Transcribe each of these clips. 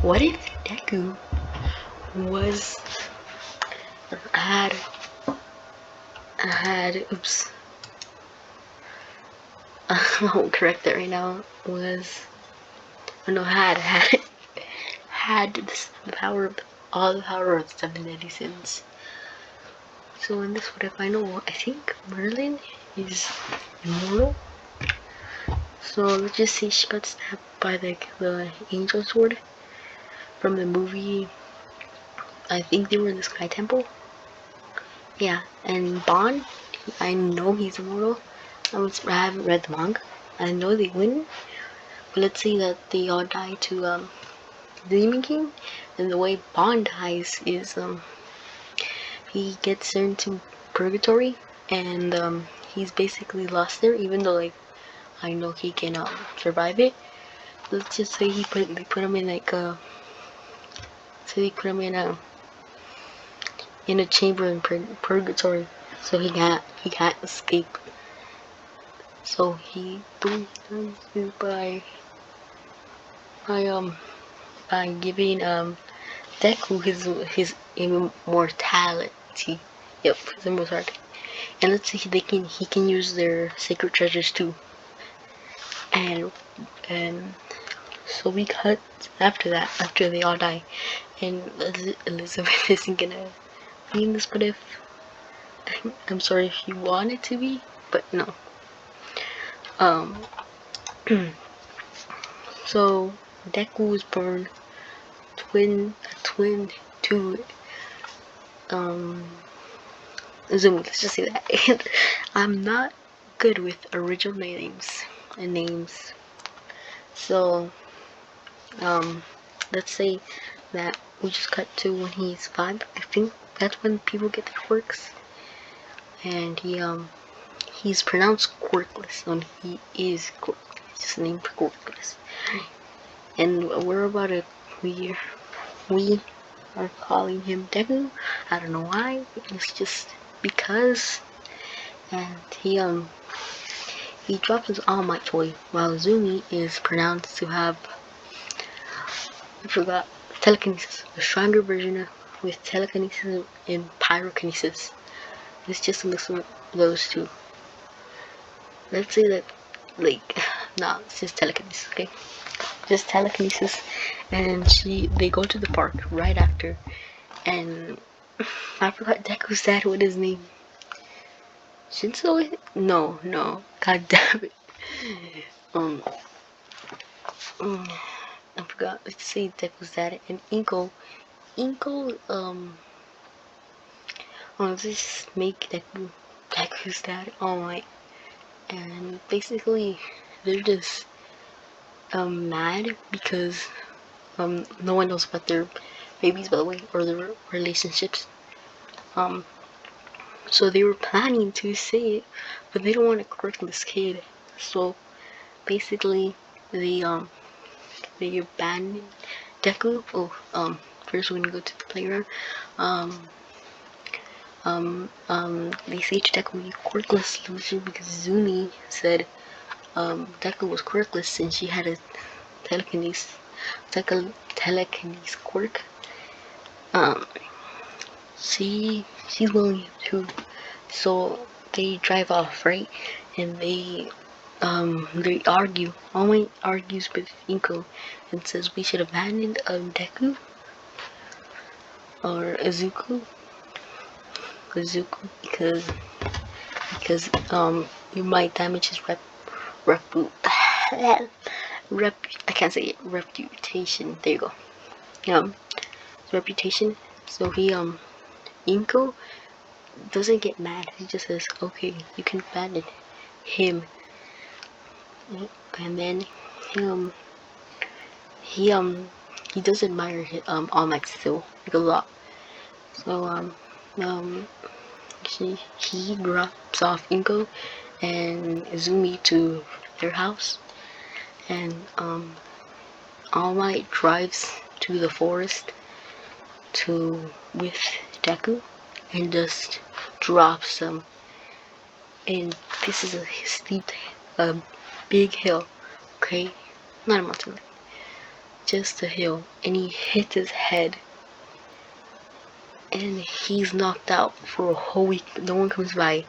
What if Deku was had oops, I won't correct that right now. Was no had the power of all the power of the 7 deadly sins. So in this, what if I know? I think Merlin is immortal. So let's just say she got stabbed by the angel sword from the movie. I think they were in the Sky Temple. Yeah, and Bond, I know he's immortal. I haven't read the manga. I know they win, but let's say that they all die to the Demon King, and the way Bond dies is he gets sent to purgatory, and he's basically lost there. Even though like I know he can survive it. Let's just say they put him in like so they put him in a chamber in purgatory, so he can't escape. So he dies by giving Deku his immortality. Yep, his immortality. And let's see, he can use their sacred treasures too. And so we cut after that, after they all die, and Elizabeth isn't gonna be in this. But if I'm sorry if you want it to be, but no. So Deku was born twin to Zumi. Let's just say that. I'm not good with original names and names. So let's say that we just cut to when he's 5. I think that's when people get their quirks. And he's pronounced quirkless when he is quirkless. It's just named quirkless. And we're about we are calling him Deku. I don't know why. It's just because. And he drops his All Might toy, while Zumi is pronounced to have, I forgot, telekinesis, a stronger version with telekinesis and pyrokinesis. It's just a mix of those two. Let's say that, like, nah, it's just telekinesis, okay? Just telekinesis, and they go to the park right after, and I forgot Deku's dad, what his name? Shinso? No, god damn it. I forgot. Let's see Deku's dad and Inko, let's just make Deku's dad All Might, and basically they're just mad because no one knows about their babies, by the way, or their relationships. So they were planning to say it, but they don't want to correct this kid. So basically they abandoned Deku. First we're gonna go to the playground. They say to Deku, "You quirkless loser," because Zuni said Deku was quirkless since she had a telekinesis quirk. She's willing to. So they drive off, right? And they argue. All Might argues with Inko and says we should abandon Deku or Izuku because you might damage his I can't say it, reputation. There you go. His reputation. So Inko doesn't get mad. He just says, "Okay, you can abandon him." And then he does admire his, All Might still, like, a lot. So he drops off Inko and Izumi to their house, and All Might drives to the forest with Deku and just drops them. And this is a big hill, okay? Not a mountain. just to heal, and he hits his head, and he's knocked out for a whole week. No one comes by,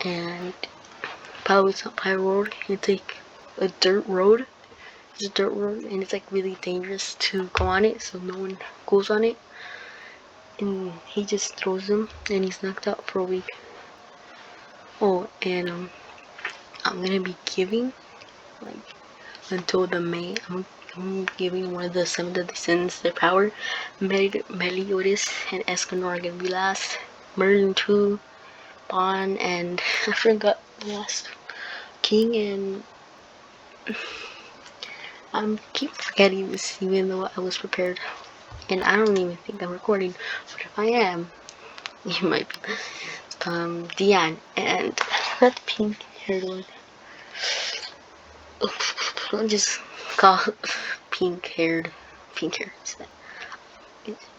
and probably it's not by a road. It's like a dirt road. It's a dirt road, and it's like really dangerous to go on it, so no one goes on it. And he just throws him, and he's knocked out for a week. Oh, and I'm gonna be giving like until the May. I'm giving one of the 7 deadly sins their power. Meliodas and Escanor are gonna be last. Merlin 2, Bon, and I forgot the last king, and I keep forgetting this even though I was prepared. And I don't even think I'm recording, but if I am, you might be. Diane, and that pink haired one. I'll just call it pink haired. Pink hair.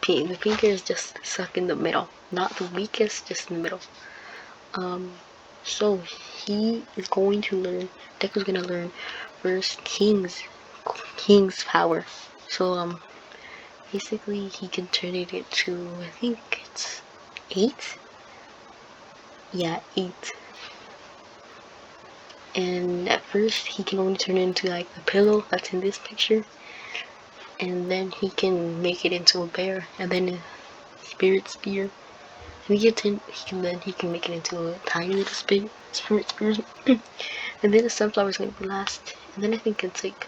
Pink. The pink hair is just stuck in the middle, not the weakest, just in the middle. So he is going to learn. Deku's gonna learn first King's power. So basically he can turn it into, I think it's 8. Yeah, 8. And at first he can only turn it into like the pillow that's in this picture, and then he can make it into a bear, and then a spirit spear. And he can make it into a tiny little spirit spear. And then the sunflower is gonna be last. And then I think it's like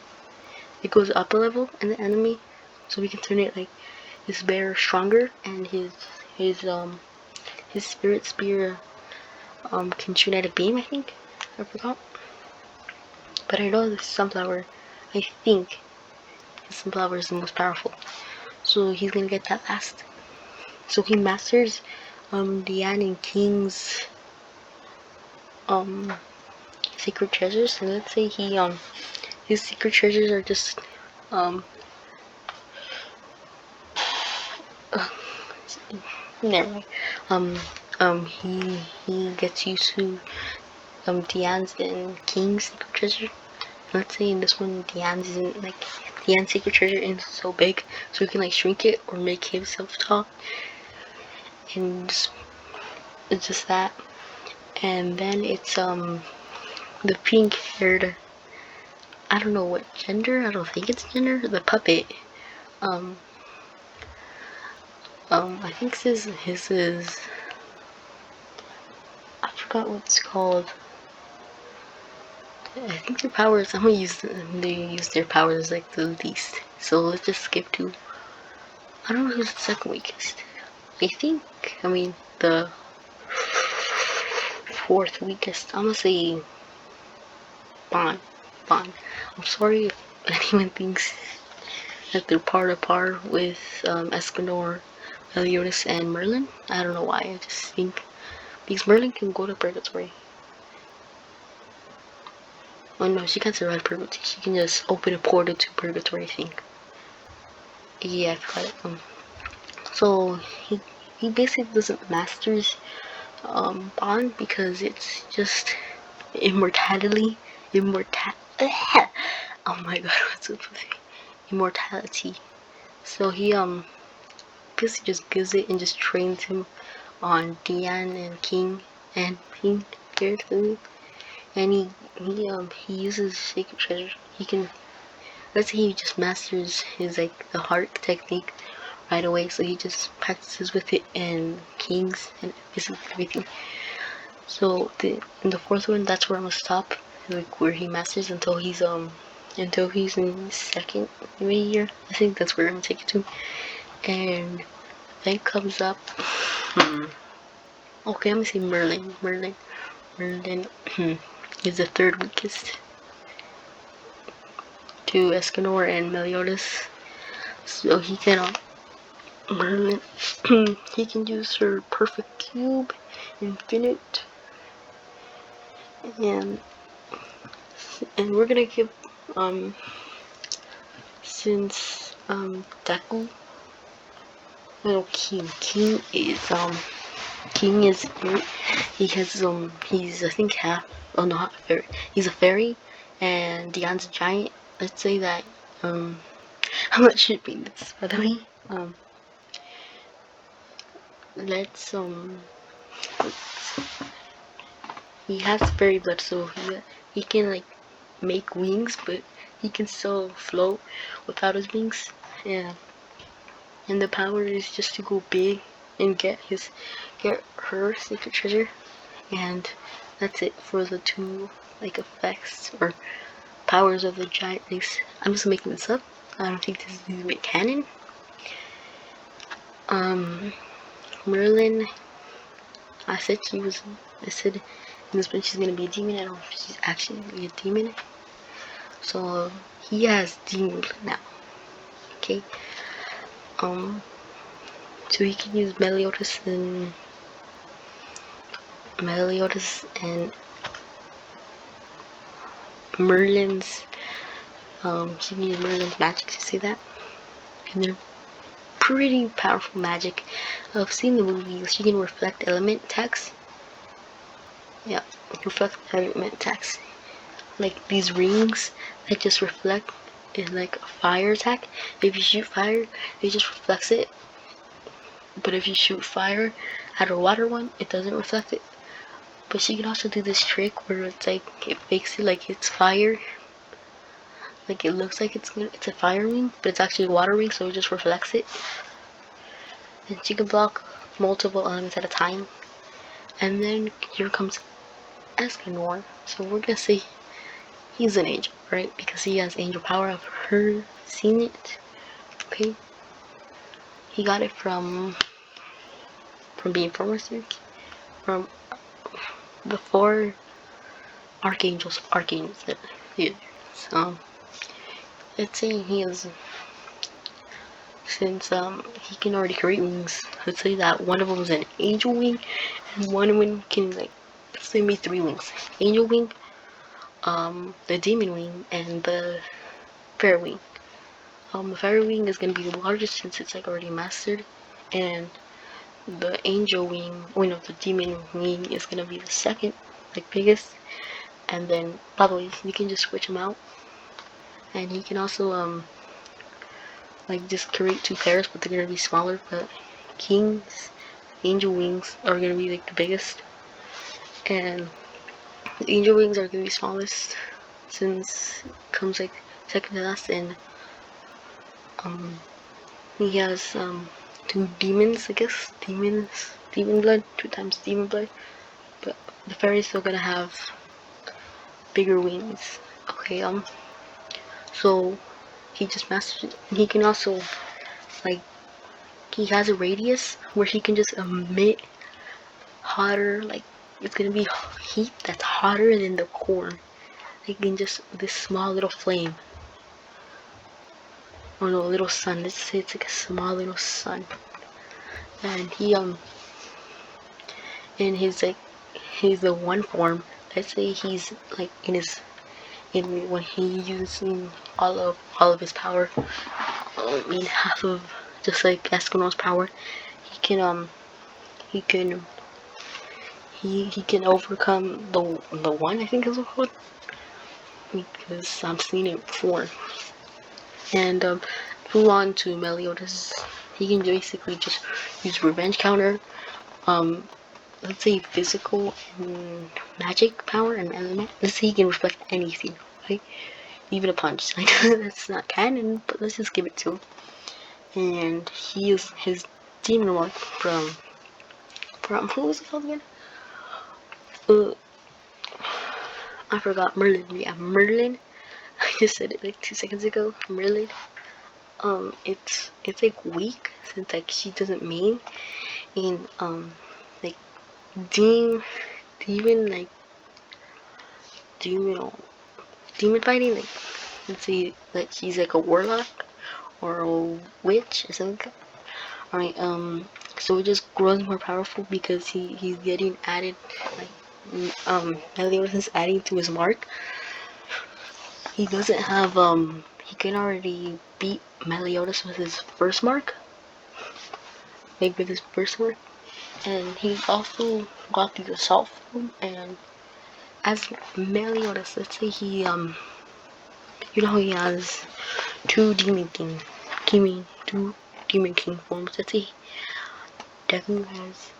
it goes up a level in the enemy, so we can turn it like his bear stronger, and his spirit spear can shoot at a beam. I think I forgot, but I know the sunflower. I think the sunflower is the most powerful, so he's gonna get that last. So he masters Diane and King's secret treasures, and let's say he his secret treasures are just never mind. He gets used to Diane's and King's secret treasure. Let's say in this one Diane's secret treasure isn't so big, so he can like shrink it or make himself tall, and it's just that. And then it's the pink haired, I don't know what gender, I don't think it's gender, the puppet. I think his is, I forgot what it's called. I think their powers, they use their powers like the least. So let's just skip to, I don't know who's the second weakest. The 4th weakest. I'm gonna say Bon. I'm sorry if anyone thinks that they're par with Escanor, Meliodas, and Merlin. I don't know why. I just think because Merlin can go to purgatory. Oh no, she can't survive purgatory. She can just open a portal to purgatory, I think. Yeah, I forgot it. So he basically doesn't masters Bond because it's just immortality. Oh my god, what's up with immortality? So he basically just gives it and just trains him on Diane and King and Pink carefully. And he uses sacred treasure. He can, let's say he just masters his like the heart technique right away, so he just practices with it and Kings and basically everything. So in the 4th one, that's where I'm gonna stop, like where he masters until he's in his 2nd year. I think that's where I'm gonna take it to. And then comes up okay, I'm gonna say Merlin is the 3rd weakest to Escanor and Meliodas. So he can Merlin he can use her perfect cube, infinite, and we're gonna give since Deku, no, King is spirit. He has he's I think half, oh no, not a fairy. He's a fairy, and Diane's a giant. Let's say that I'm not shipping this, by the way. Let's he has fairy blood, so he can like make wings, but he can still float without his wings. Yeah, and the power is just to go big and get her secret treasure, and that's it for the two like effects or powers of the giant race. I'm just making this up. I don't think this is even canon. Merlin, I said in this one she's gonna be a demon. I don't know if she's actually gonna be a demon. So he has demon blood now. Okay. So he can use Meliodas and Merlin's. He can use Merlin's magic to say that, and they're pretty powerful magic. I've seen the movies. She can reflect element attacks. Yeah, reflect element attacks. Like these rings that just reflect is like a fire attack. If you shoot fire, it just reflects it. But if you shoot fire at a water one, it doesn't reflect it. But she can also do this trick where it's like it makes it like it's fire. Like it looks like it's a fire ring, but it's actually a water ring, so it just reflects it. And she can block multiple elements at a time. And then here comes Escanor. So we're gonna say he's an angel, right? Because he has angel power. I've seen it. Okay. He got it from being from before archangels. Yeah. So let's say he is, since he can already create wings. Let's say that one of them is an angel wing, and one of them can like, let's say maybe 3 wings. Angel wing, the demon wing, and the fairy wing. The fairy wing is gonna be the largest since it's like already mastered, and the angel wing, the demon wing is gonna be the second, like biggest, and then probably you can just switch them out, and he can also like just create 2 pairs, but they're gonna be smaller. But King's angel wings are gonna be like the biggest, and the angel wings are gonna be smallest since it comes like second to last, and he has 2 demons, I guess. Demon blood, 2 times demon blood. But the fairy's still gonna have bigger wings. Okay, so he just mastered it. He can also, like, he has a radius where he can just emit hotter, like, it's gonna be heat that's hotter than the core. Like, in just this small little flame. Or no, a little sun. Let's say it's like a small little sun. And he, in his, like, he's the one form. Let's say he's, like, when he's using all of his power, half of, just like Escanor's power, he can overcome the one, I think is what called, because I've seen it before. And move on to Meliodas. He can basically just use revenge counter, let's say physical and magic power and element. Let's say he can reflect anything, right? Even a punch. I know that's not canon, but let's just give it to him. And he is his demon one from who was it called again? I forgot. Merlin. Yeah, Merlin. I just said it like 2 seconds ago. Merlin. It's like weak since like she doesn't main, and like demon fighting, like, let's say that she's like a warlock or a witch or something. Alright, so it just grows more powerful because he's getting added, like, Meliodas is adding to his mark. He doesn't have, he can already beat Meliodas with his first mark. Like with his first mark. And he also got the assault form, and as Meliodas, let's say he, he has two Demon King. Two Demon King forms. Let's see. Deku has